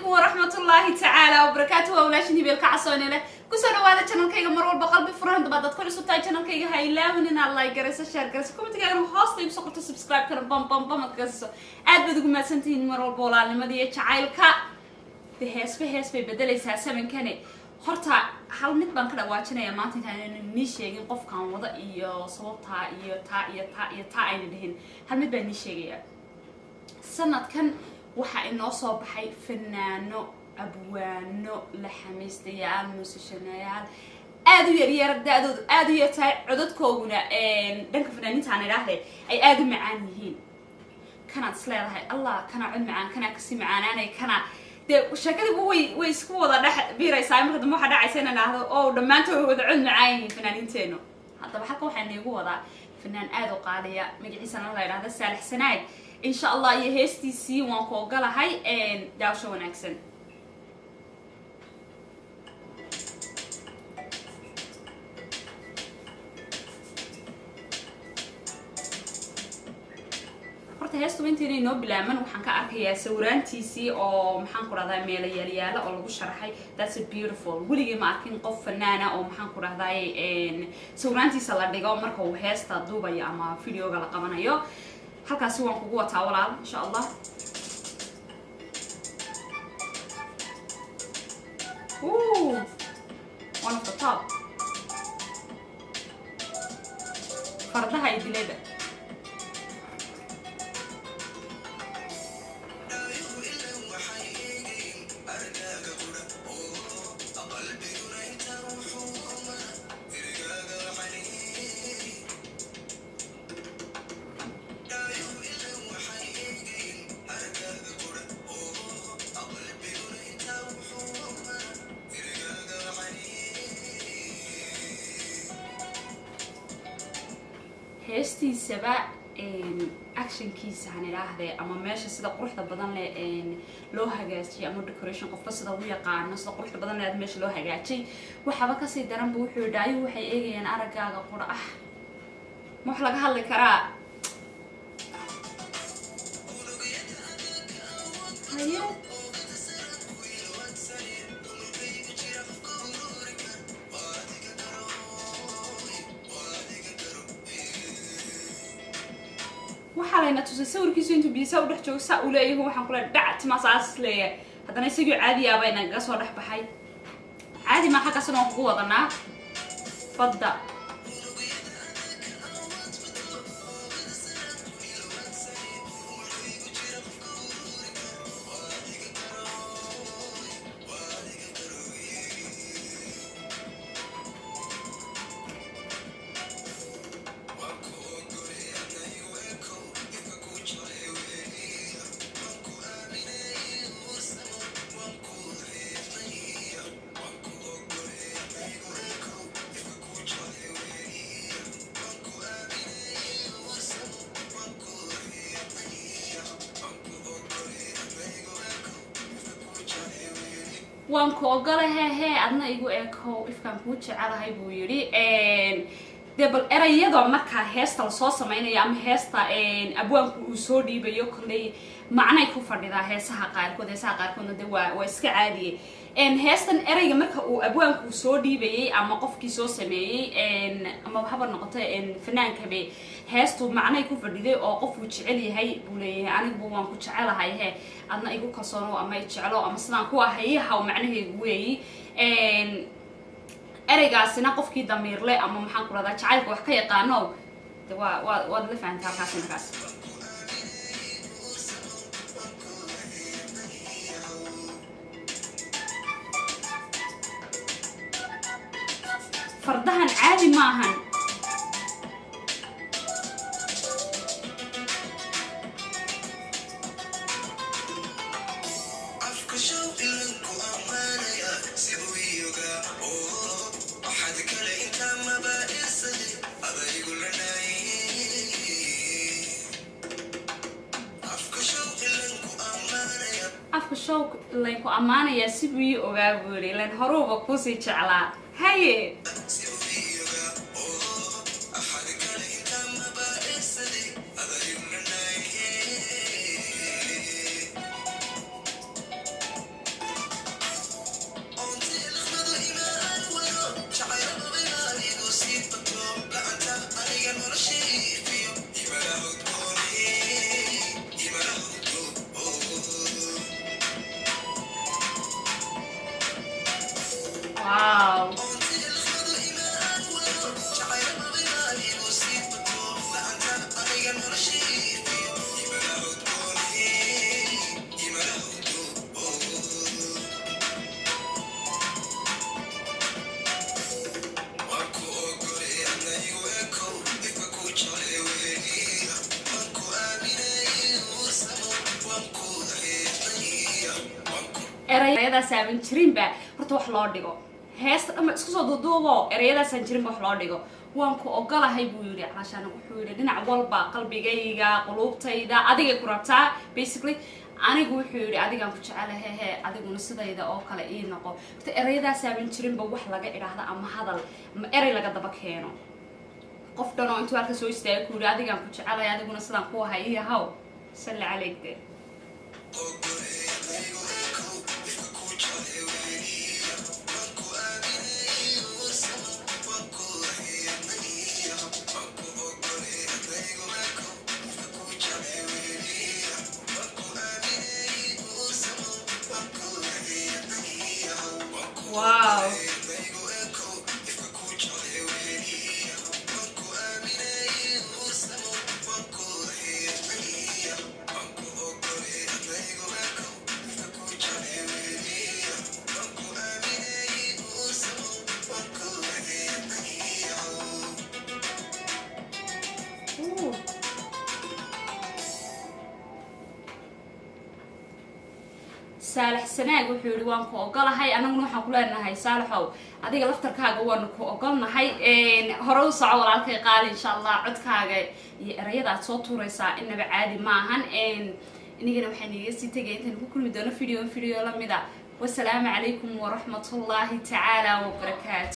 عليكم ورحمة الله تعالى وبركاته ولاشني بالكعصوني له كسرنا هذا channel كيجا مرور بقلبي فرحان بعد تدخل سبتاي channel كيجا هاي لا وننا الله يجرس شير جرس كم تيجي أنا خاصة يبسقط سبسكرايب كنا بام تقصوا عاد بدكم ما سنتين مرور بولا لما دي تعايل كا بهس بدل يساسا من كني horta hal mid baan ka dhawaajinaya maanta intaan ni sheegin qofkan wada iyo sababta iyo taa ay leeyihiin hal mid baan ni sheegaya sanadkan waxa inoo soo baxay fanaano abwaano la xamiistayaal musicianayaal aad u yar daadoodu aad u yartahay codadkooguna dhanka fanaaniinta aan idhaahdee ay aad u macaan yihiin kana isleedahay allah kana cod macaan kana kasi macaanaanay kana shakadii way isku wada dhex biiraysaa marka dambe waxa dhacaysa inaan idhaahdo oo dhammaantood wada cod macaan yihiin fanaaniinteenu haddaba halka waxaan iigu wadaa fanaan aad u qaaliya magaciisana la idhaahdo Saalax Sanaag insha Allah iyo heestiisii waan ku ogolahay daawasho wanaagsan heestu intii inoo bilaaman waxaan ka arkayaa sawiraantiisii oo maxaan ku raahdaa meel yaal oo lagu sharaxay that's beautiful weligii ma arkin qof fanaana oo maxaan ku raahdaa sawiraantiisa la dhigo marka uu heesta duubayo ama videoga la qabanayo halkaas waan kugu wataa walaal insha Allah one of the top fardaha idilada heestiisaba action kiisa han ilaahdee ama meesha sida quruxda badan leh loo hagaajiyay ama decoration qofka sida uu yaqaan sida quruxda badan leh meesha loo hagaajiyay waxaba ka sii daran buu wuxuu dhaayo waxay eegayaan aragaaga qura ma wax laga hadli karaa ayo waxalayna tusay sawirkiisu intuu biisa u dhex joogo saa u leeyahay waxaan kula dhacti ma saas leeyahay haddana isagoo caadi ah bayna ga soo dhex baxay caadi ma xaqasan oo ku wadanaa badda waan ku ogolahay adna igu eeko ifkaan ku jecelahay buu yiri debal erayada marka heesta la soo sameeynaya ama heesta abwaanku uu soo dhiibayo kulay macnay ku fadhidaa heesaha qaarkoodna waa iska caadiye heestan erayga marka uu abwaanku soo dhiibayay ama qofkii soo sameeyay ama waxba noqotay fanaankabe heestu macnay ku fadhiday oo qof uu jecel yahay buu leeyahay anigu waan ku jecelahay adna igu kalsoono ama jecelo ama sidaan ku ahay haw macnaheedu weey eraygaasina qofkii damiirle ama maxaan ku radaa jacaylka wax ka yaqaano waa la fahantaa halkaas fardahan caadi maahan afka show laynku amaanaya si bii ogaa buuri lan horuba ku sii jeclaa haye erayadaas aan jirin ba horta wax loo dhigo heesta ama isku soo duuduubo erayadaas aan jirin ba wax loo dhigo waan ku ogolahay buu yiri calashaan wuxuu yiri dhinac walba qalbigayga qulubtayda adiga ku rabtaa basically anigu wuxuu yiri adigaan ku jecelahay adiguna sidayda oo kale ii noqo horta erayadaas aan jirin ba wax laga iraahdo ama hadal ama eray laga daba keeno qof dhan oo intuu halka soo istaagay ku yiri adigaan ku jecelahay adiguna sidaan ku ahay iyo haw salli calayka wow صالح سناق وحوري وانكو أقولها أنا من وحنا كلنا هاي صالحو هذيك لفتر كاجا وانكو أقولنا هاي هرو صعود على قال إن شاء الله عد كاجا رياضة صوت ورسا إنه بعادي معهن إني جنا وحني يستيجي إنت كل مدة فيديو لمدا والسلام عليكم ورحمة الله تعالى وبركاته.